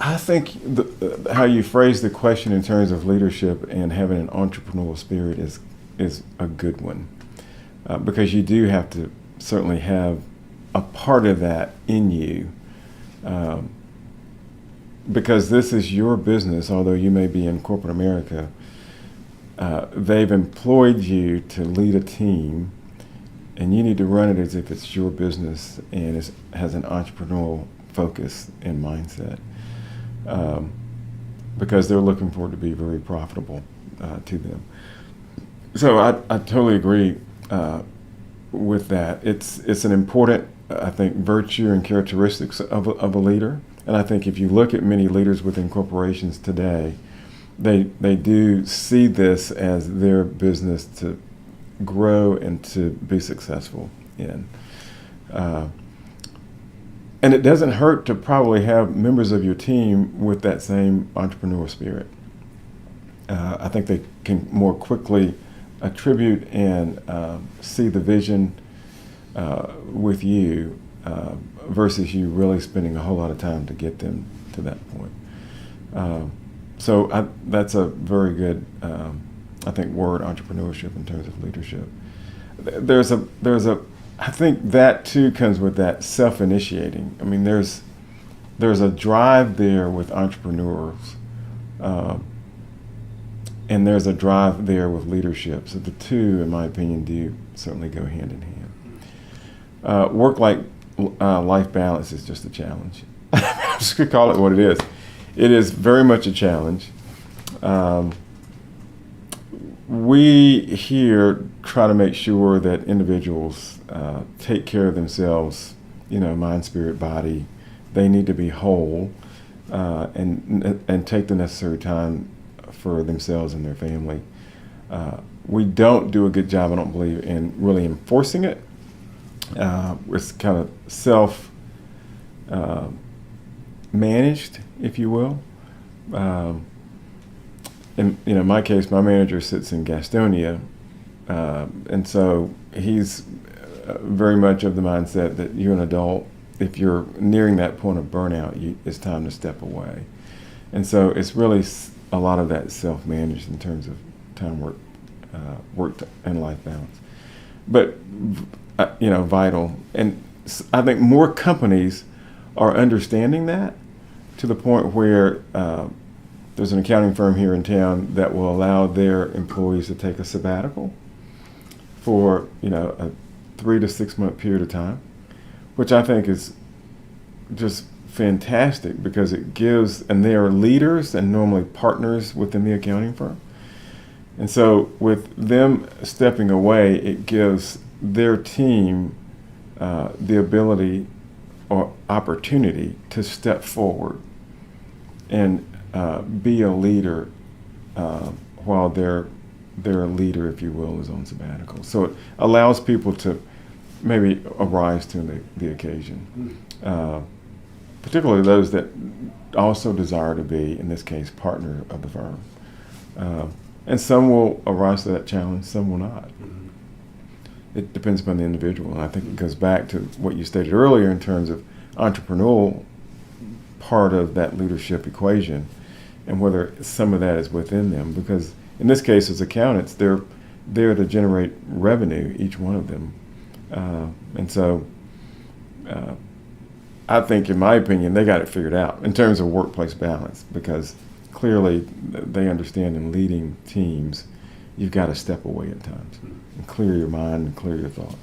I think how you phrase the question in terms of leadership and having an entrepreneurial spirit is a good one, because you do have to certainly have a part of that in you, because this is your business. Although you may be in corporate America, they've employed you to lead a team, and you need to run it as if it's your business and has an entrepreneurial focus and mindset. Because they're looking for it to be very profitable to them. So I totally agree with that. It's an important, I think, virtue and characteristics of a leader. And I think if you look at many leaders within corporations today, they do see this as their business to grow and to be successful in. And it doesn't hurt to probably have members of your team with that same entrepreneurial spirit. I think they can more quickly attribute and see the vision with you versus you really spending a whole lot of time to get them to that point. So that's a very good, I think, word, entrepreneurship, in terms of leadership. There's a I think that too comes with that self-initiating. I mean, there's a drive there with entrepreneurs, and there's a drive there with leadership. So the two, in my opinion, do certainly go hand in hand. Work-life balance is just a challenge. I'm just gonna call it what it is. It is very much a challenge. We here try to make sure that individuals take care of themselves, mind, spirit, body. They need to be whole and take the necessary time for themselves and their family. We don't do a good job, I don't believe, in really enforcing it. It's kind of self-managed, if you will. In my case, my manager sits in Gastonia, and so he's very much of the mindset that you're an adult. If you're nearing that point of burnout, it's time to step away. And so it's really a lot of that self-managed in terms of time, work and life balance. But vital. And I think more companies are understanding that, to the point where there's an accounting firm here in town that will allow their employees to take a sabbatical for a 3 to 6 month period of time, which I think is just fantastic, because it gives, and they are leaders and normally partners within the accounting firm. And so with them stepping away, it gives their team the ability or opportunity to step forward and be a leader while their leader, if you will, is on sabbatical. So it allows people to maybe arise to the occasion, particularly those that also desire to be, in this case, partner of the firm. And some will arise to that challenge, some will not. It depends upon the individual. And I think it goes back to what you stated earlier in terms of entrepreneurial part of that leadership equation, and whether some of that is within them. Because in this case, as accountants, they're there to generate revenue, each one of them. And so I think, in my opinion, they got it figured out in terms of workplace balance, because clearly they understand in leading teams, you've got to step away at times and clear your mind and clear your thoughts.